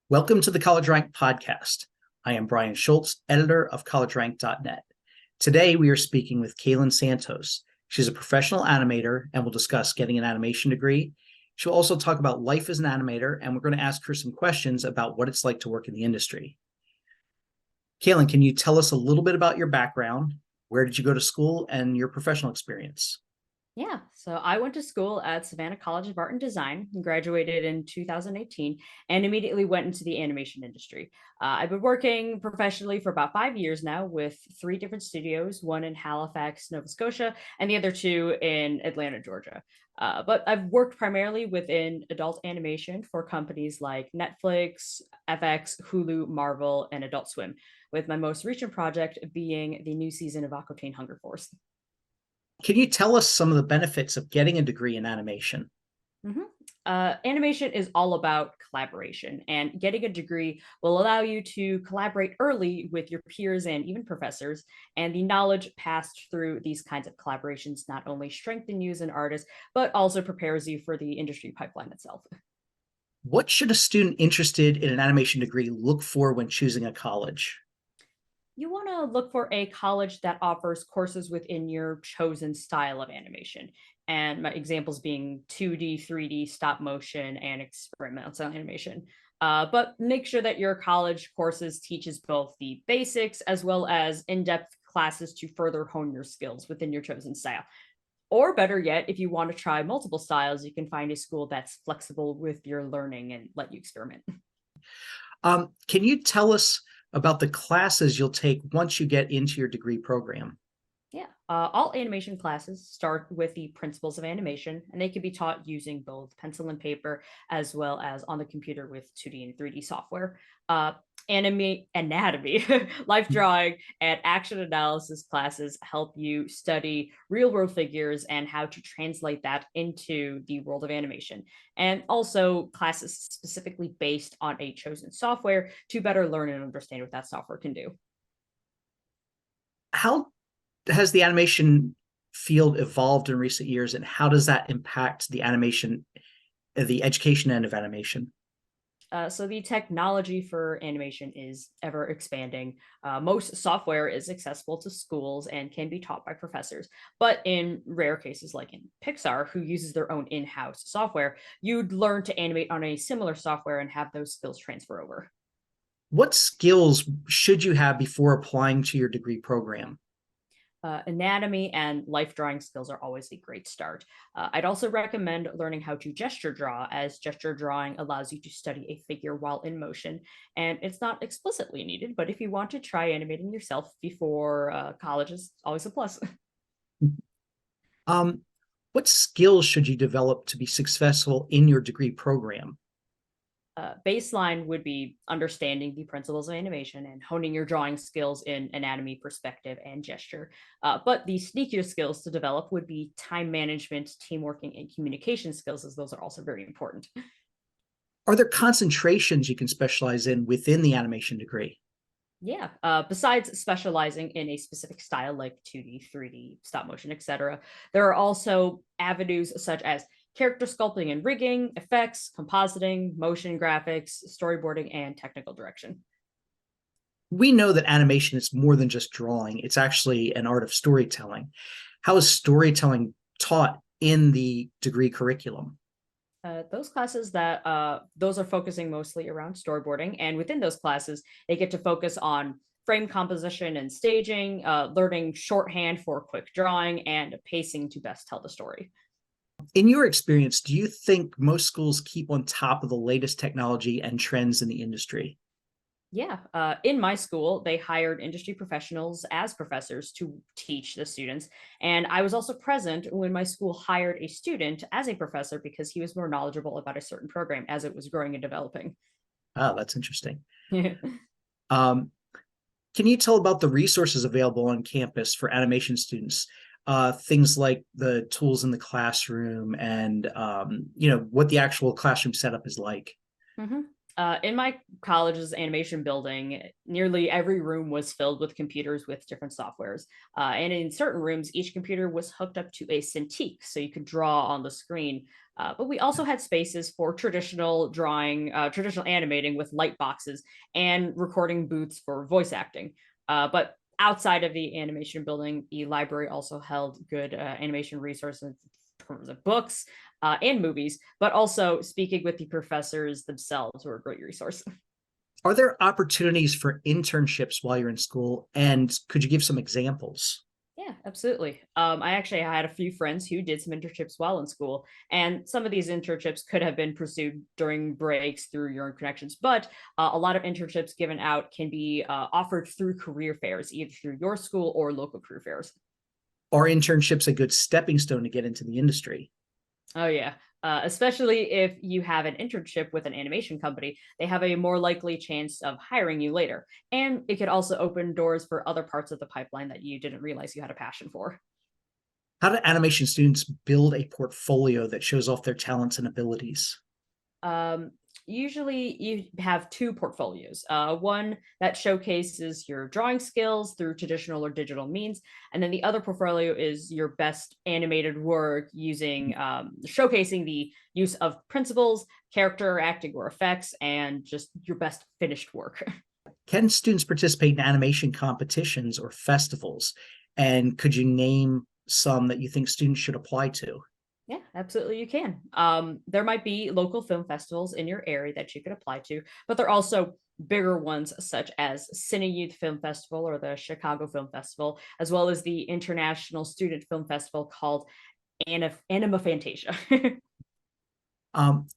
Welcome to the College Rank podcast. I am Brian Schultz, editor of collegerank.net. Today, we are speaking with Cailyn Santos. She's a professional animator and will discuss getting an animation degree. She'll also talk about life as an animator, and we're going to ask her some questions about what it's like to work in the industry. Cailyn, can you tell us a little bit about your background? Where did you go to school and your professional experience? Yeah, so I went to school at Savannah College of Art and Design and graduated in 2018 and immediately went into the animation industry. I've been working professionally for about 5 years now with three different studios, one in Halifax, Nova Scotia, and the other two in Atlanta, Georgia. But I've worked primarily within adult animation for companies like Netflix, FX, Hulu, Marvel, and Adult Swim, with my most recent project being the new season of Aqua Teen Hunger Force. Can you tell us some of the benefits of getting a degree in animation? Mhm. Animation is all about collaboration, and getting a degree will allow you to collaborate early with your peers and even professors. And the knowledge passed through these kinds of collaborations not only strengthen you as an artist, but also prepares you for the industry pipeline itself. What should a student interested in an animation degree look for when choosing a college? You want to look for a college that offers courses within your chosen style of animation. And my examples being 2D, 3D, stop motion, and experimental animation. But make sure that your college courses teaches both the basics as well as in-depth classes to further hone your skills within your chosen style. Or better yet, if you want to try multiple styles, you can find a school that's flexible with your learning and let you experiment. Can you tell us about the classes you'll take once you get into your degree program? Yeah, all animation classes start with the principles of animation, and they can be taught using both pencil and paper as well as on the computer with 2D and 3D software. Anatomy, life drawing, and action analysis classes help you study real world figures and how to translate that into the world of animation. And also classes specifically based on a chosen software to better learn and understand what that software can do. How has the animation field evolved in recent years, and how does that impact the education end of animation? So the technology for animation is ever expanding. Most software is accessible to schools and can be taught by professors. But in rare cases, like in Pixar, who uses their own in-house software, you'd learn to animate on a similar software and have those skills transfer over. What skills should you have before applying to your degree program? Anatomy and life drawing skills are always a great start. I'd also recommend learning how to gesture draw, as gesture drawing allows you to study a figure while in motion. And it's not explicitly needed, but if you want to try animating yourself before college is always a plus. Um, what skills should you develop to be successful in your degree program? Baseline would be understanding the principles of animation and honing your drawing skills in anatomy, perspective, and gesture. But the sneakier skills to develop would be time management, teamwork, and communication skills, as those are also very important. Are there concentrations you can specialize in within the animation degree? Yeah. Besides specializing in a specific style like 2D, 3D, stop motion, etc., there are also avenues such as character sculpting and rigging, effects, compositing, motion graphics, storyboarding, and technical direction. We know that animation is more than just drawing, it's actually an art of storytelling. How is storytelling taught in the degree curriculum? Those classes that those are focusing mostly around storyboarding, and within those classes, they get to focus on frame composition and staging, learning shorthand for quick drawing, and pacing to best tell the story. In your experience, do you think most schools keep on top of the latest technology and trends in the industry? Yeah, in my school, they hired industry professionals as professors to teach the students. And I was also present when my school hired a student as a professor because he was more knowledgeable about a certain program as it was growing and developing. Oh, that's interesting. Um, can you tell about the resources available on campus for animation students? Things like the tools in the classroom and what the actual classroom setup is like. Mhm. In my college's animation building, nearly every room was filled with computers with different softwares. And in certain rooms, each computer was hooked up to a Cintiq, so you could draw on the screen. But we also had spaces for traditional drawing, traditional animating with light boxes and recording booths for voice acting. But outside of the animation building, the library also held good animation resources in terms of books, and movies, but also speaking with the professors themselves were a great resource. Are there opportunities for internships while you're in school? And could you give some examples? Yeah, absolutely. I actually had a few friends who did some internships while in school, and some of these internships could have been pursued during breaks through your own connections. But a lot of internships given out can be offered through career fairs, either through your school or local career fairs. Are internships a good stepping stone to get into the industry? Oh yeah. Especially if you have an internship with an animation company, they have a more likely chance of hiring you later. And it could also open doors for other parts of the pipeline that you didn't realize you had a passion for. How do animation students build a portfolio that shows off their talents and abilities? Um, Usually you have two portfolios, one that showcases your drawing skills through traditional or digital means, and then the other portfolio is your best animated work using showcasing the use of principles, character acting or effects, and just your best finished work. Can students participate in animation competitions or festivals? And could you name some that you think students should apply to? Yeah, absolutely, you can. There might be local film festivals in your area that you could apply to, but there are also bigger ones such as Cine Youth Film Festival or the Chicago Film Festival, as well as the International Student Film Festival called Anima Fantasia.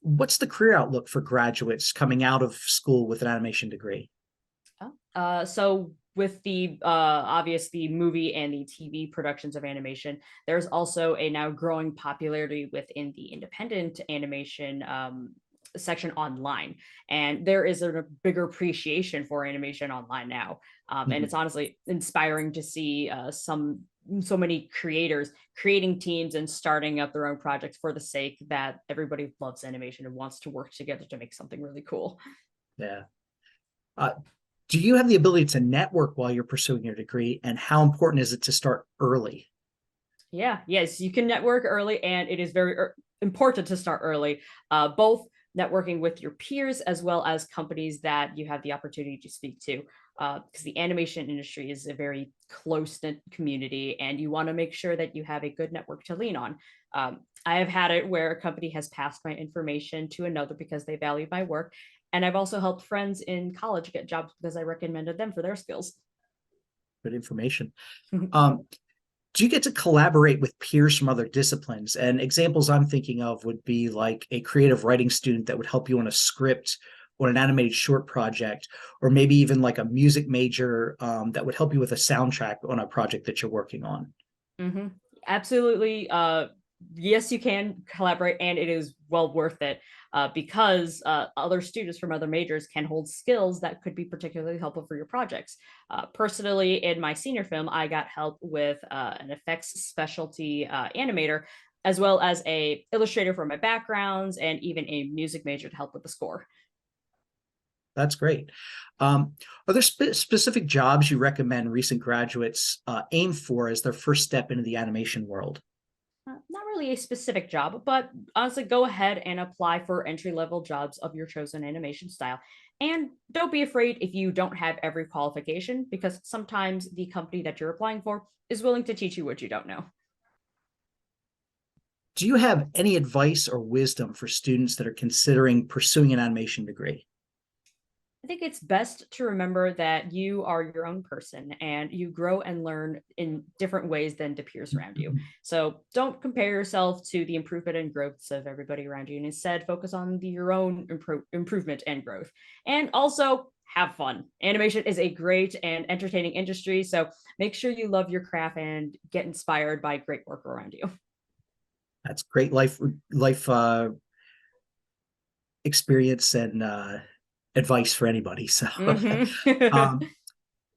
What's the career outlook for graduates coming out of school with an animation degree? So with the obvious the movie and the TV productions of animation, there's also a now growing popularity within the independent animation section online, and there is a bigger appreciation for animation online now. And Mhm. it's honestly inspiring to see so many creators creating teams and starting up their own projects for the sake that everybody loves animation and wants to work together to make something really cool. Yeah. Uh, do you have the ability to network while you're pursuing your degree? And how important is it to start early? Yeah, yes, you can network early, and it is very important to start early, both networking with your peers as well as companies that you have the opportunity to speak to. Because the animation industry is a very close knit community, and you want to make sure that you have a good network to lean on. I have had it where a company has passed my information to another because they value my work. And I've also helped friends in college get jobs because I recommended them for their skills. Good information. Um, do you get to collaborate with peers from other disciplines? And examples I'm thinking of would be like a creative writing student that would help you on a script or an animated short project, or maybe even like a music major that would help you with a soundtrack on a project that you're working on. Mhm. Absolutely. Yes, you can collaborate, and it is well worth it because other students from other majors can hold skills that could be particularly helpful for your projects. Personally, in my senior film, I got help with an effects specialty animator, as well as a illustrator for my backgrounds, and even a music major to help with the score. That's great. Are there specific jobs you recommend recent graduates aim for as their first step into the animation world? Not really a specific job, but honestly, go ahead and apply for entry level jobs of your chosen animation style. And don't be afraid if you don't have every qualification, because sometimes the company that you're applying for is willing to teach you what you don't know. Do you have any advice or wisdom for students that are considering pursuing an animation degree? I think it's best to remember that you are your own person and you grow and learn in different ways than the peers around you. So don't compare yourself to the improvement and growths of everybody around you, and instead focus on your own improvement and growth. And also have fun. Animation is a great and entertaining industry. So make sure you love your craft and get inspired by great work around you. That's great life experience and advice for anybody. So, Mhm. um,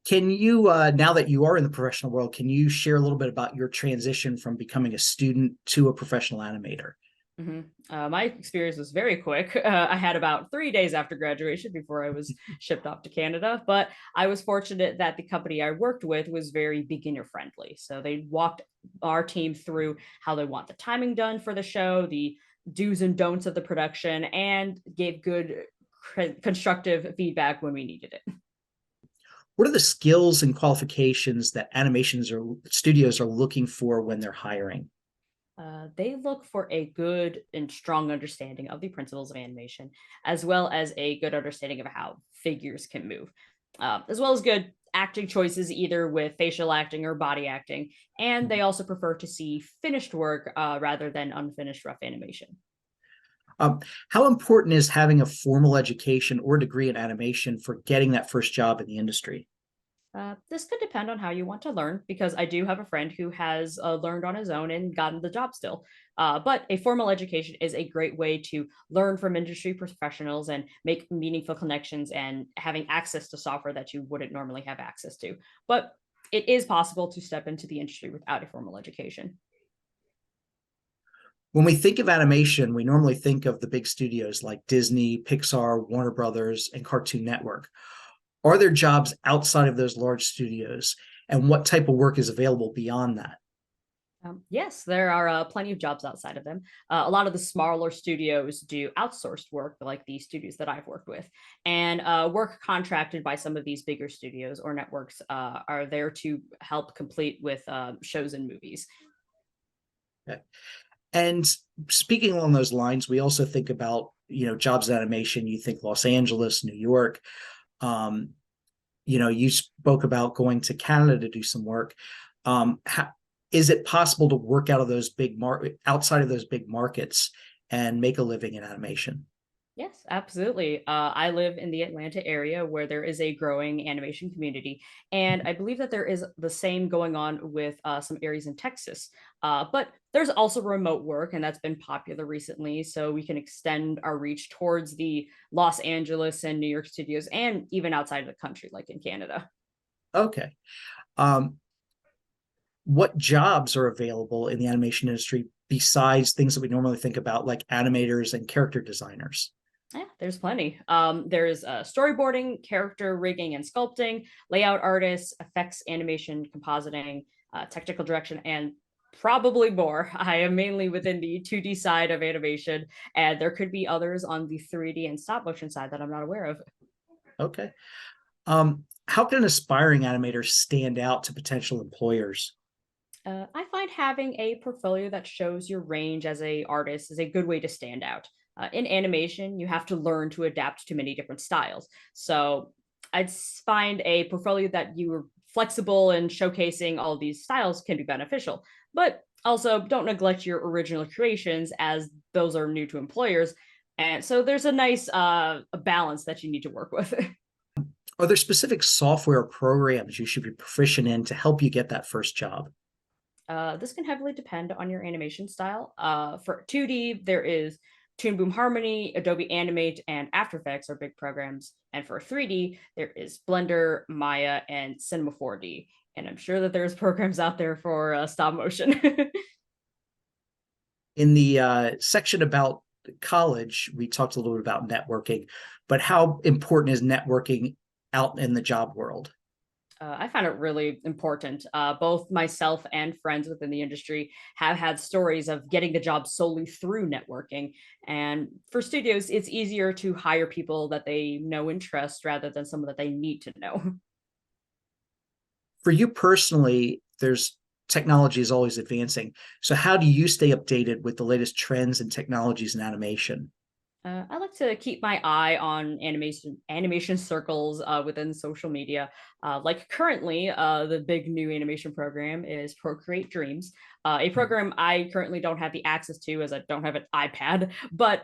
can you now that you are in the professional world, can you share a little bit about your transition from becoming a student to a professional animator? My experience was very quick. I had about 3 days after graduation before I was shipped off to Canada. But I was fortunate that the company I worked with was very beginner friendly. So they walked our team through how they want the timing done for the show, the do's and don'ts of the production, and gave good constructive feedback when we needed it. What are the skills and qualifications that animations or studios are looking for when they're hiring? They look for a good and strong understanding of the principles of animation, as well as a good understanding of how figures can move, as well as good acting choices, either with facial acting or body acting. And they also prefer to see finished work rather than unfinished rough animation. Um, how important is having a formal education or degree in animation for getting that first job in the industry? This could depend on how you want to learn, because I do have a friend who has learned on his own and gotten the job still. But a formal education is a great way to learn from industry professionals and make meaningful connections and having access to software that you wouldn't normally have access to. But it is possible to step into the industry without a formal education. When we think of animation, we normally think of the big studios like Disney, Pixar, Warner Brothers, and Cartoon Network. Are there jobs outside of those large studios? And what type of work is available beyond that? Yes, there are plenty of jobs outside of them. A lot of the smaller studios do outsourced work, like the studios that I've worked with, and work contracted by some of these bigger studios or networks are there to help complete with shows and movies. Okay. And speaking along those lines, we also think about, jobs in animation. You think Los Angeles, New York. Um, you spoke about going to Canada to do some work. How, is it possible to work out of those outside of those big markets and make a living in animation? Yes, absolutely. I live in the Atlanta area where there is a growing animation community. And I believe that there is the same going on with some areas in Texas. But there's also remote work, and that's been popular recently. So we can extend our reach towards the Los Angeles and New York studios and even outside of the country, like in Canada. Okay. Um, what jobs are available in the animation industry besides things that we normally think about, like animators and character designers? Yeah, there's plenty. There's storyboarding, character rigging and sculpting, layout artists, effects, animation, compositing, technical direction, and probably more. I am mainly within the 2D side of animation, and there could be others on the 3D and stop motion side that I'm not aware of. Okay. How can an aspiring animator stand out to potential employers? I find having a portfolio that shows your range as a artist is a good way to stand out. In animation, you have to learn to adapt to many different styles. So find a portfolio that you are flexible and showcasing all these styles can be beneficial. But also don't neglect your original creations, as those are new to employers. And so there's a nice a balance that you need to work with. Are there specific software or programs you should be proficient in to help you get that first job? This can heavily depend on your animation style. For 2D, there is Toon Boom Harmony, Adobe Animate, and After Effects are big programs. And for 3D, there is Blender, Maya, and Cinema 4D. And I'm sure that there's programs out there for stop motion. In the section about college, we talked a little bit about networking, but how important is networking out in the job world? I find it really important. Both myself and friends within the industry have had stories of getting the job solely through networking. And for studios, it's easier to hire people that they know and trust rather than someone that they need to know. For you personally, there's technology is always advancing. So how do you stay updated with the latest trends and technologies in animation? I like to keep my eye on animation circles within social media. Like currently, the big new animation program is Procreate Dreams, a program I currently don't have the access to as I don't have an iPad, but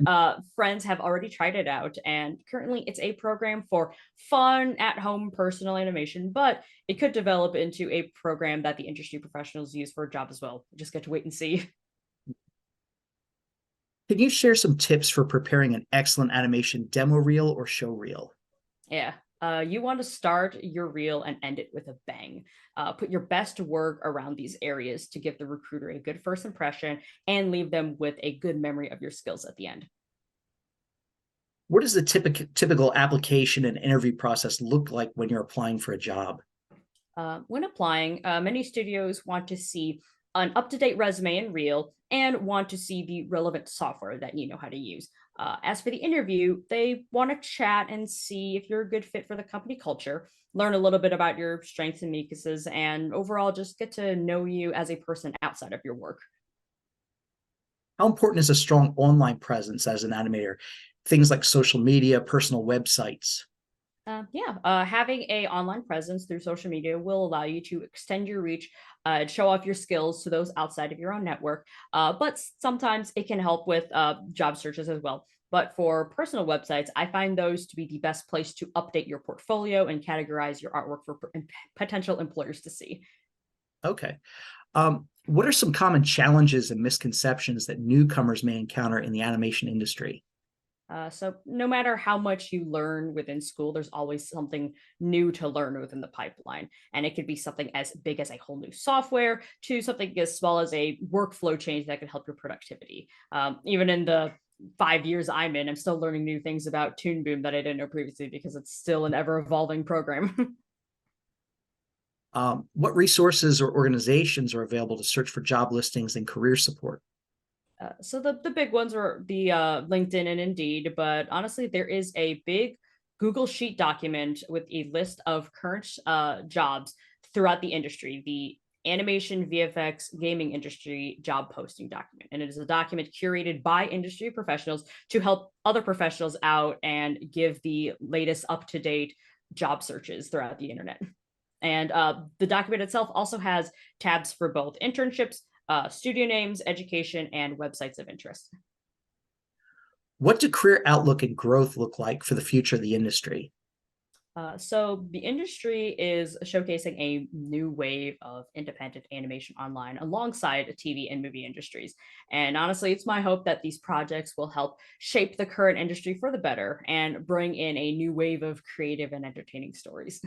friends have already tried it out. And currently, it's a program for fun, at-home personal animation, but it could develop into a program that the industry professionals use for a job as well. Just get to wait and see. Can you share some tips for preparing an excellent animation demo reel or show reel? Yeah. You want to start your reel and end it with a bang. Put your best work around these areas to give the recruiter a good first impression and leave them with a good memory of your skills at the end. What does the typical application and interview process look like when you're applying for a job? When applying, many studios want to see an up to date resume and reel and want to see the relevant software that you know how to use. As for the interview, they want to chat and see if you're a good fit for the company culture, learn a little bit about your strengths and weaknesses, and overall just get to know you as a person outside of your work. How important is a strong online presence as an animator? Things like social media, personal websites. Having a online presence through social media will allow you to extend your reach, show off your skills to those outside of your own network. But sometimes it can help with job searches as well. But for personal websites, I find those to be the best place to update your portfolio and categorize your artwork for potential employers to see. Okay. What are some common challenges and misconceptions that newcomers may encounter in the animation industry? So no matter how much you learn within school, there's always something new to learn within the pipeline. And it could be something as big as a whole new software to something as small as a workflow change that could help your productivity. Even in the 5 years I'm in, I'm still learning new things about Toon Boom that I didn't know previously because it's still an ever evolving program. What resources or organizations are available to search for job listings and career support? So the big ones are the LinkedIn and Indeed, but honestly, there is a big Google Sheet document with a list of current jobs throughout the industry. The animation, VFX, gaming industry job posting document, and it is a document curated by industry professionals to help other professionals out and give the latest up to date job searches throughout the internet. And the document itself also has tabs for both internships, studio names, education, and websites of interest. What do career outlook and growth look like for the future of the industry? So the industry is showcasing a new wave of independent animation online alongside TV and movie industries. And honestly, it's my hope that these projects will help shape the current industry for the better and bring in a new wave of creative and entertaining stories.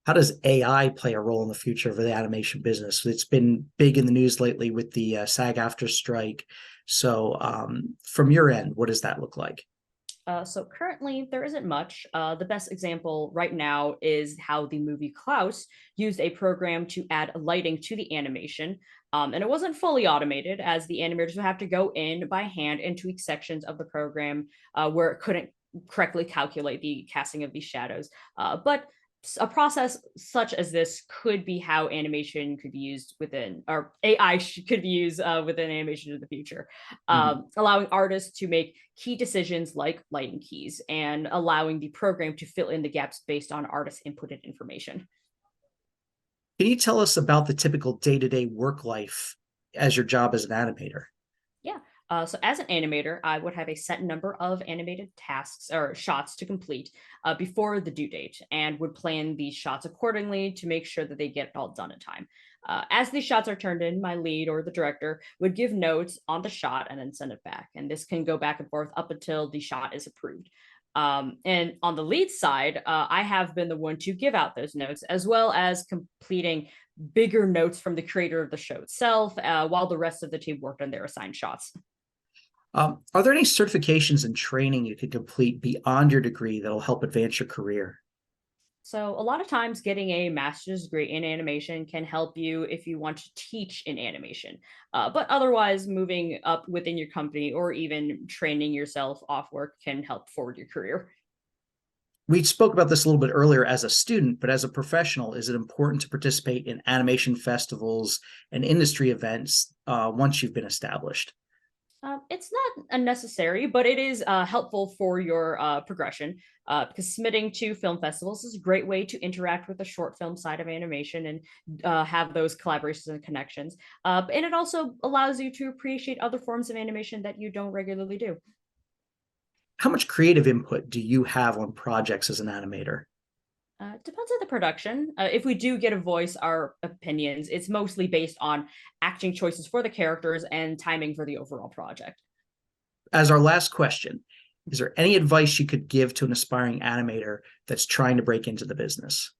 How does AI play a role in the future of the animation business? It's been big in the news lately with the SAG-AFTRA strike. So, from your end, what does that look like? So currently, there isn't much. The best example right now is how the movie Klaus used a program to add lighting to the animation. And it wasn't fully automated, as the animators would have to go in by hand and tweak sections of the program where it couldn't correctly calculate the casting of these shadows. But a process such as this could be how animation could be used within, or AI could be used within animation in the future, Mhm. allowing artists to make key decisions like lighting keys and allowing the program to fill in the gaps based on artists' inputted information. Can you tell us about the typical day-to-day work life as your job as an animator? Yeah. So as an animator, I would have a set number of animated tasks or shots to complete before the due date and would plan these shots accordingly to make sure that they get all done in time. As these shots are turned in, my lead or the director would give notes on the shot and then send it back. And this can go back and forth up until the shot is approved. And on the lead side, I have been the one to give out those notes as well as completing bigger notes from the creator of the show itself, while the rest of the team worked on their assigned shots. Are there any certifications and training you could complete beyond your degree that'll help advance your career? So, a lot of times, getting a master's degree in animation can help you if you want to teach in animation. But otherwise, moving up within your company or even training yourself off work can help forward your career. We spoke about this a little bit earlier as a student, but as a professional, is it important to participate in animation festivals and industry events once you've been established? It's not unnecessary, but it is helpful for your progression because submitting to film festivals is a great way to interact with the short film side of animation and have those collaborations and connections. And it also allows you to appreciate other forms of animation that you don't regularly do. How much creative input do you have on projects as an animator? Depends on the production. If we do get to voice our opinions, it's mostly based on acting choices for the characters and timing for the overall project. As our last question, Is there any advice you could give to an aspiring animator that's trying to break into the business?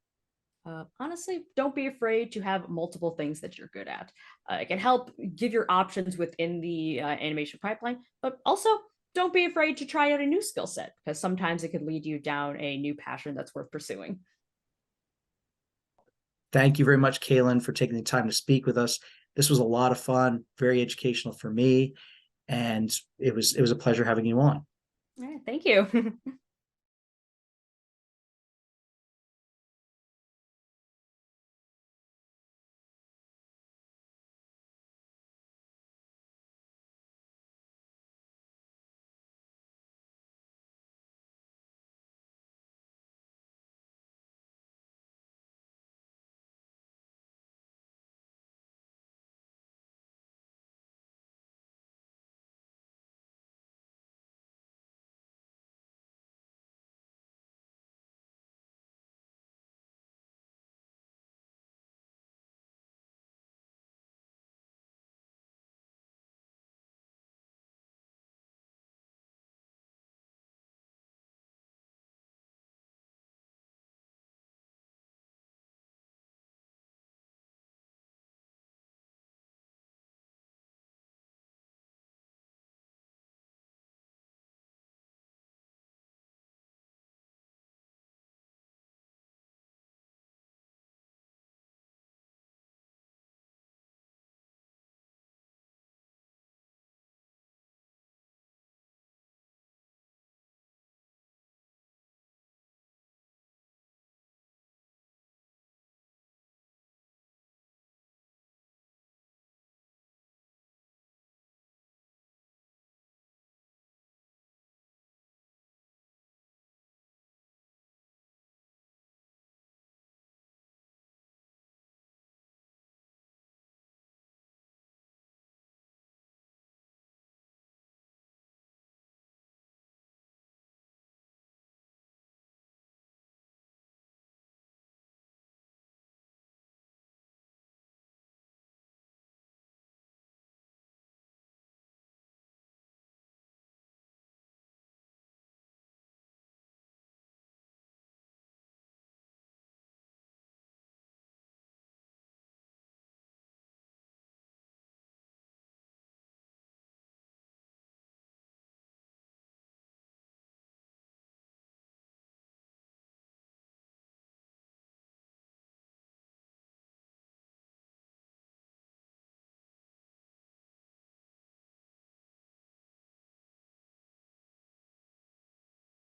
Honestly, don't be afraid to have multiple things that you're good at. It can help give your options within the animation pipeline, but also don't be afraid to try out a new skill set because sometimes it could lead you down a new passion that's worth pursuing. Thank you very much, Cailyn, for taking the time to speak with us. This was a lot of fun, very educational for me, and it was a pleasure having you on. All right, thank you.